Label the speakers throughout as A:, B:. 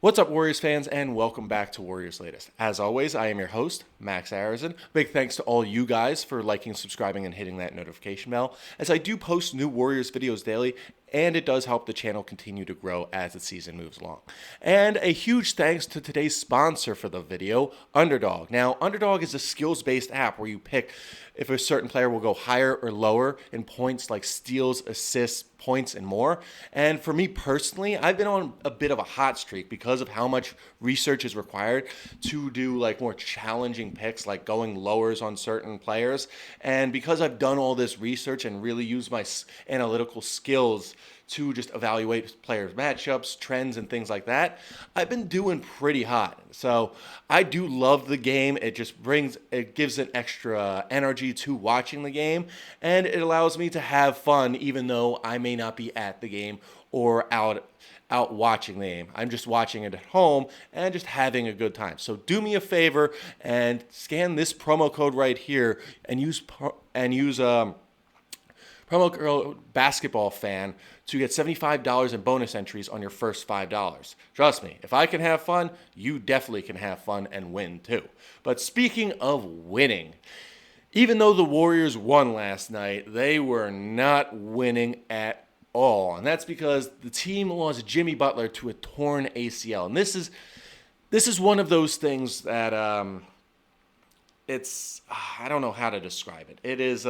A: What's up, Warriors fans, and welcome back to Warriors Latest. As always, I am your host, Max Arizin. Big thanks to all you guys for liking, subscribing, and hitting that notification bell, as I do post new Warriors videos daily, and it does help the channel continue to grow as the season moves along. And a huge thanks to today's sponsor for the video, Underdog. Now, Underdog is a skills-based app where you pick if a certain player will go higher or lower in points like steals, assists, points, and more. And for me personally, I've been on a bit of a hot streak because of how much research is required to do like more challenging picks, like going lowers on certain players. And because I've done all this research and really used my analytical skills to just evaluate players' matchups, trends, and things like that, I've been doing pretty hot. So I do love the game. It gives an extra energy to watching the game, and it allows me to have fun even though I may not be at the game or out watching the game. I'm just watching it at home and just having a good time. So do me a favor and scan this promo code right here and use promo code basketball fan to get $75 in bonus entries on your first $5. Trust me, if I can have fun, you definitely can have fun and win too. But speaking of winning, even though the Warriors won last night, they were not winning at all. And that's because the team lost Jimmy Butler to a torn ACL. And this is one of those things that I don't know how to describe it. It is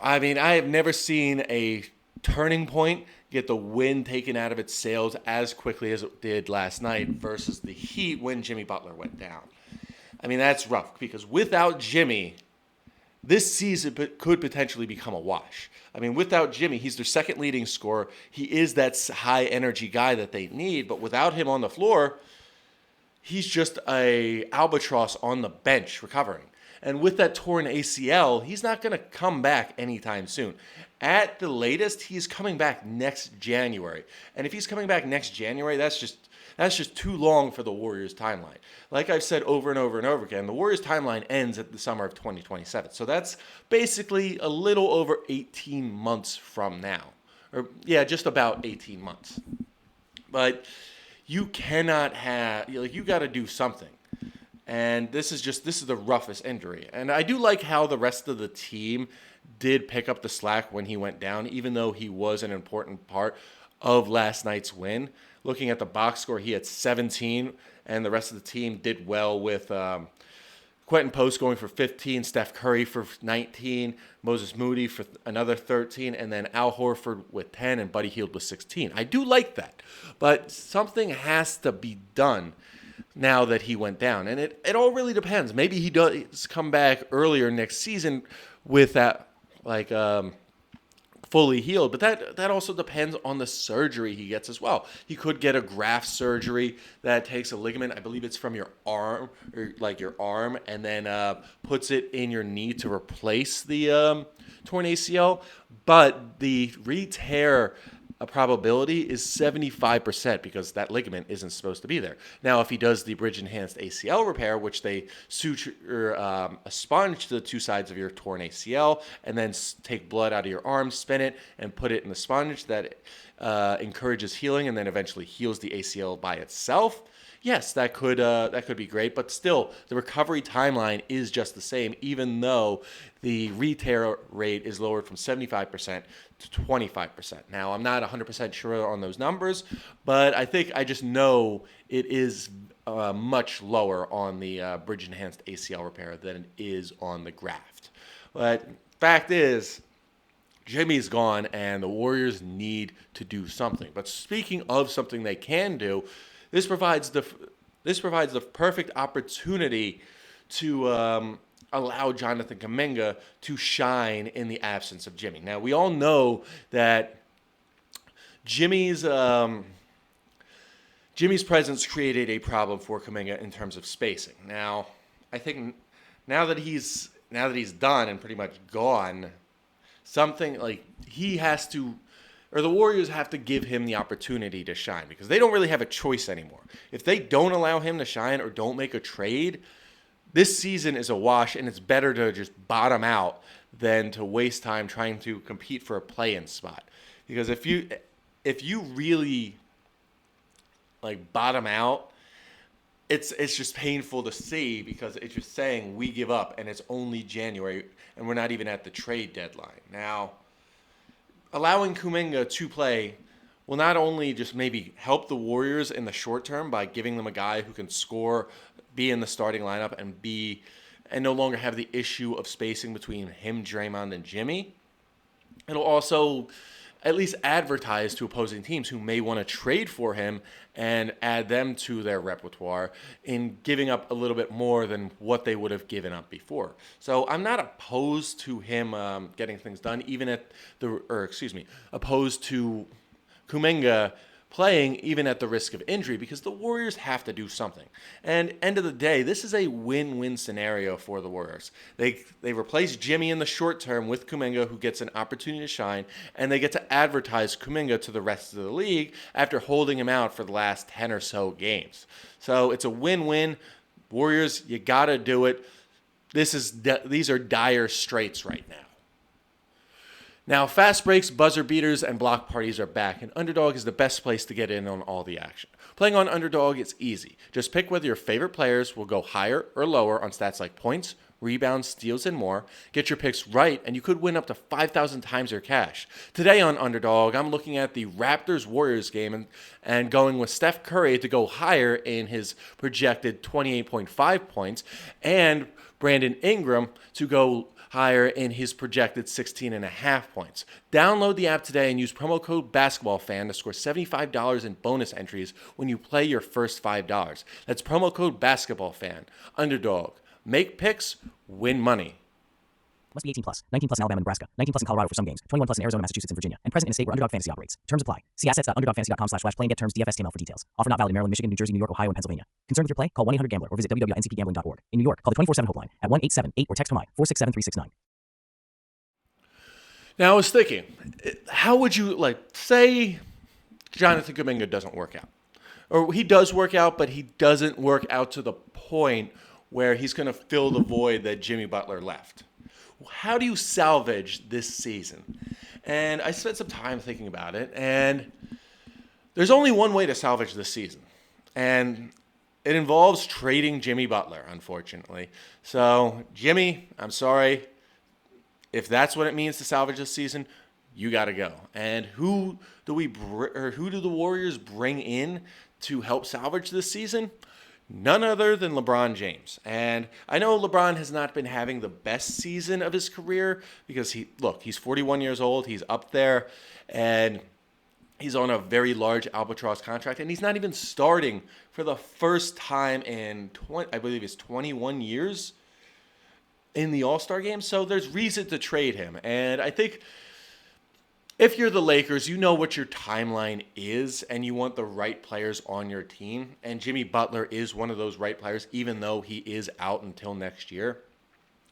A: I mean, I have never seen a turning point get the wind taken out of its sails as quickly as it did last night versus the Heat when Jimmy Butler went down. I mean, that's rough because without Jimmy, this season could potentially become a wash. I mean, without Jimmy, he's their second leading scorer. He is that high energy guy that they need, but without him on the floor, he's just a albatross on the bench recovering. And with that torn ACL, he's not going to come back anytime soon. At the latest, he's coming back next January. And if he's coming back next January, that's just too long for the Warriors timeline. Like I've said over and over and over again, the Warriors timeline ends at the summer of 2027. So that's basically a little over 18 months from now. Or yeah, just about 18 months. But you cannot you got to do something. And this is the roughest injury. And I do like how the rest of the team did pick up the slack when he went down, even though he was an important part of last night's win. Looking at the box score, he had 17, and the rest of the team did well with Quentin Post going for 15, Steph Curry for 19, Moses Moody for another 13, and then Al Horford with 10, and Buddy Hield with 16. I do like that, but something has to be done now that he went down. And it all really depends. Maybe he does come back earlier next season with that fully healed, but that also depends on the surgery he gets as well. He could get a graft surgery that takes a ligament, I believe it's from your arm, or like your arm, and then puts it in your knee to replace the torn ACL. But the re-tear probability is 75% because that ligament isn't supposed to be there. Now, if he does the bridge-enhanced ACL repair, which they suture a sponge to the two sides of your torn ACL and then take blood out of your arm, spin it, and put it in the sponge that encourages healing and then eventually heals the ACL by itself, yes, that could be great, but still, the recovery timeline is just the same, even though the re-tear rate is lowered from 75% to 25%. Now, I'm not 100% sure on those numbers, but I just know it is much lower on the bridge-enhanced ACL repair than it is on the graft. But fact is, Jimmy's gone, and the Warriors need to do something. But speaking of something they can do, this provides the perfect opportunity to allow Jonathan Kuminga to shine in the absence of Jimmy. Now, we all know that Jimmy's presence created a problem for Kuminga in terms of spacing. Now, I think now that he's done and pretty much gone, something like the Warriors have to give him the opportunity to shine because they don't really have a choice anymore. If they don't allow him to shine or don't make a trade, this season is a wash, and it's better to just bottom out than to waste time trying to compete for a play-in spot. Because if you really like bottom out, it's just painful to see because it's just saying we give up and it's only January and we're not even at the trade deadline. Now, allowing Kuminga to play will not only just maybe help the Warriors in the short term by giving them a guy who can score, be in the starting lineup, and no longer have the issue of spacing between him, Draymond, and Jimmy. It'll also at least advertise to opposing teams who may want to trade for him and add them to their repertoire in giving up a little bit more than what they would have given up before. So I'm not opposed to him getting things done, opposed to Kuminga playing even at the risk of injury because the Warriors have to do something. And end of the day, this is a win-win scenario for the Warriors. They replace Jimmy in the short term with Kuminga, who gets an opportunity to shine, and they get to advertise Kuminga to the rest of the league after holding him out for the last 10 or so games. So it's a win-win. Warriors, you got to do it. These are dire straits right now. Now, fast breaks, buzzer beaters, and block parties are back, and Underdog is the best place to get in on all the action. Playing on Underdog is easy. Just pick whether your favorite players will go higher or lower on stats like points, rebounds, steals, and more. Get your picks right, and you could win up to 5,000 times your cash. Today on Underdog, I'm looking at the Raptors-Warriors game and going with Steph Curry to go higher in his projected 28.5 points, and Brandon Ingram to go higher in his projected 16.5 points. Download the app today and use promo code BasketballFan to score $75 in bonus entries when you play your first $5. That's promo code BasketballFan. Underdog. Make picks, win money.
B: Must be 18 plus. 19 plus in Alabama, Nebraska. 19 plus in Colorado for some games. 21 plus in Arizona, Massachusetts, and Virginia. And present in a state where Underdog Fantasy operates. Terms apply. See assets.underdogfantasy.com/play and get terms DFSTML for details. Offer not valid in Maryland, Michigan, New Jersey, New York, Ohio, and Pennsylvania. Concerned with your play? Call 1-800-GAMBLER or visit www.ncpgambling.org. In New York, call the 24/7 hotline at 1-878 or text HOMI 467-369.
A: Now, I was thinking, how would you, say Jonathan Kuminga doesn't work out? Or he does work out, but he doesn't work out to the point where he's going to fill the void that Jimmy Butler left. How do you salvage this season? And I spent some time thinking about it, and there's only one way to salvage this season. And it involves trading Jimmy Butler, unfortunately. So, Jimmy, I'm sorry. If that's what it means to salvage this season, you got to go. And who do the Warriors bring in to help salvage this season? None other than LeBron James. And I know LeBron has not been having the best season of his career because he's 41 years old, he's up there, and he's on a very large albatross contract, and he's not even starting for the first time in 21 years in the All-Star game. So there's reason to trade him. And I think if you're the Lakers, you know what your timeline is, and you want the right players on your team. And Jimmy Butler is one of those right players, even though he is out until next year.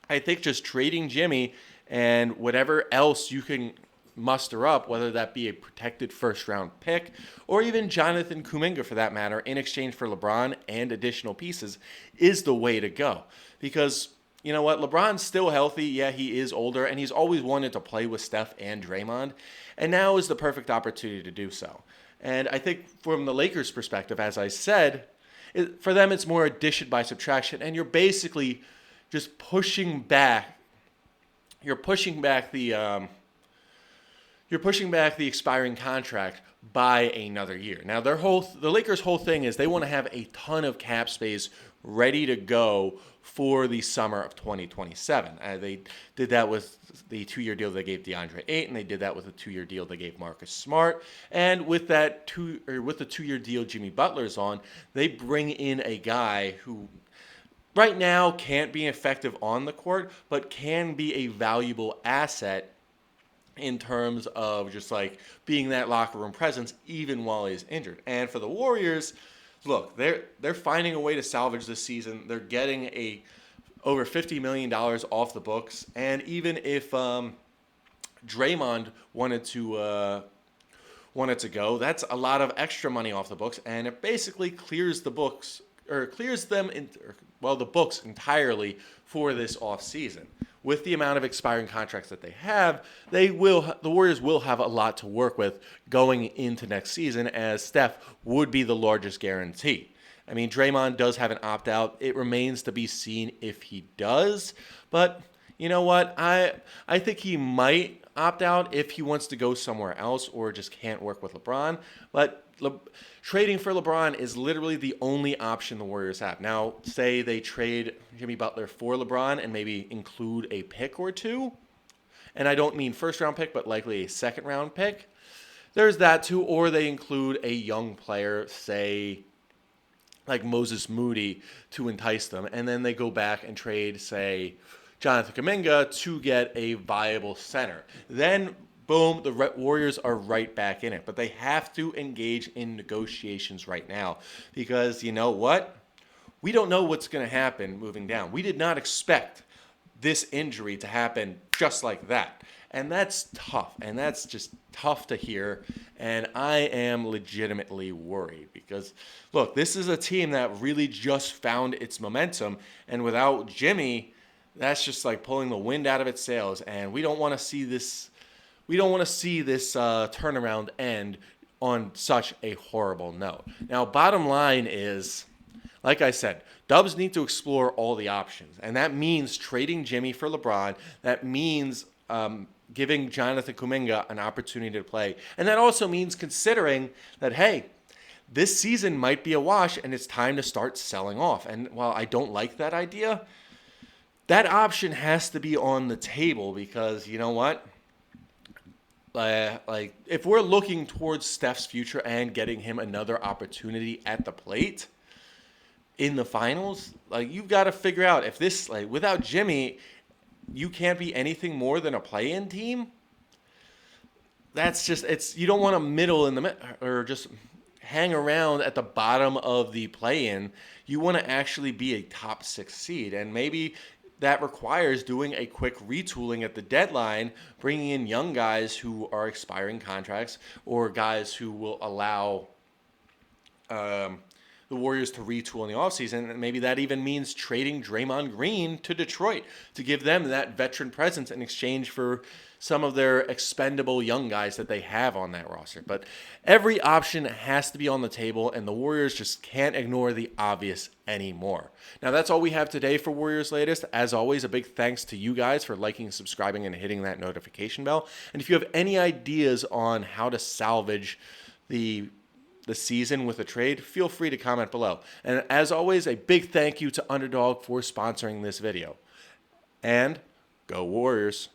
A: I think just trading Jimmy and whatever else you can muster up, whether that be a protected first-round pick or even Jonathan Kuminga for that matter, in exchange for LeBron and additional pieces, is the way to go. Because you know what? LeBron's still healthy. Yeah, he is older, and he's always wanted to play with Steph and Draymond. And now is the perfect opportunity to do so. And I think from the Lakers' perspective, as I said, for them it's more addition by subtraction, and you're basically just pushing back. You're pushing back the expiring contract by another year. Now, the Lakers' whole thing is they want to have a ton of cap space ready to go for the summer of 2027. They did that with the 2-year deal they gave DeAndre Ayton, and they did that with a 2-year deal they gave Marcus Smart. And with the 2-year deal Jimmy Butler's on, they bring in a guy who right now can't be effective on the court, but can be a valuable asset in terms of just being that locker room presence even while he's injured. And for the Warriors, look, they're finding a way to salvage this season. They're getting over $50 million off the books, and even if Draymond wanted to go, that's a lot of extra money off the books, and it basically clears the books the books entirely for this offseason. With the amount of expiring contracts that they have, the Warriors will have a lot to work with going into next season, as Steph would be the largest guarantee. I mean, Draymond does have an opt-out. It remains to be seen if he does. But you know what? I think he might opt out if he wants to go somewhere else or just can't work with LeBron. But trading for LeBron is literally the only option the Warriors have. Now, say they trade Jimmy Butler for LeBron and maybe include a pick or two. And I don't mean first-round pick, but likely a second-round pick. There's that too. Or they include a young player, say like Moses Moody, to entice them. And then they go back and trade, say, Jonathan Kuminga to get a viable center. Then, boom, the Warriors are right back in it. But they have to engage in negotiations right now because you know what? We don't know what's going to happen moving down. We did not expect this injury to happen just like that. And that's tough. And that's just tough to hear. And I am legitimately worried because, look, this is a team that really just found its momentum. And without Jimmy, that's just like pulling the wind out of its sails. And we don't want to see this. We don't want to see this turnaround end on such a horrible note. Now, bottom line is, like I said, Dubs need to explore all the options. And that means trading Jimmy for LeBron. That means giving Jonathan Kuminga an opportunity to play. And that also means considering that, hey, this season might be a wash and it's time to start selling off. And while I don't like that idea, that option has to be on the table because, you know what? Like, if we're looking towards Steph's future and getting him another opportunity at the plate in the finals, like, you've got to figure out if this, like, without Jimmy, you can't be anything more than a play-in team. That's just, you don't want to middle in the or just hang around at the bottom of the play-in. You want to actually be a top 6 seed, and maybe that requires doing a quick retooling at the deadline, bringing in young guys who are expiring contracts or guys who will allow the Warriors to retool in the offseason. And maybe that even means trading Draymond Green to Detroit to give them that veteran presence in exchange for some of their expendable young guys that they have on that roster. But every option has to be on the table, and the Warriors just can't ignore the obvious anymore. Now, that's all we have today for Warriors Latest. As always, a big thanks to you guys for liking, subscribing, and hitting that notification bell. And if you have any ideas on how to salvage the season with a trade, feel free to comment below. And as always, a big thank you to Underdog for sponsoring this video. And go Warriors!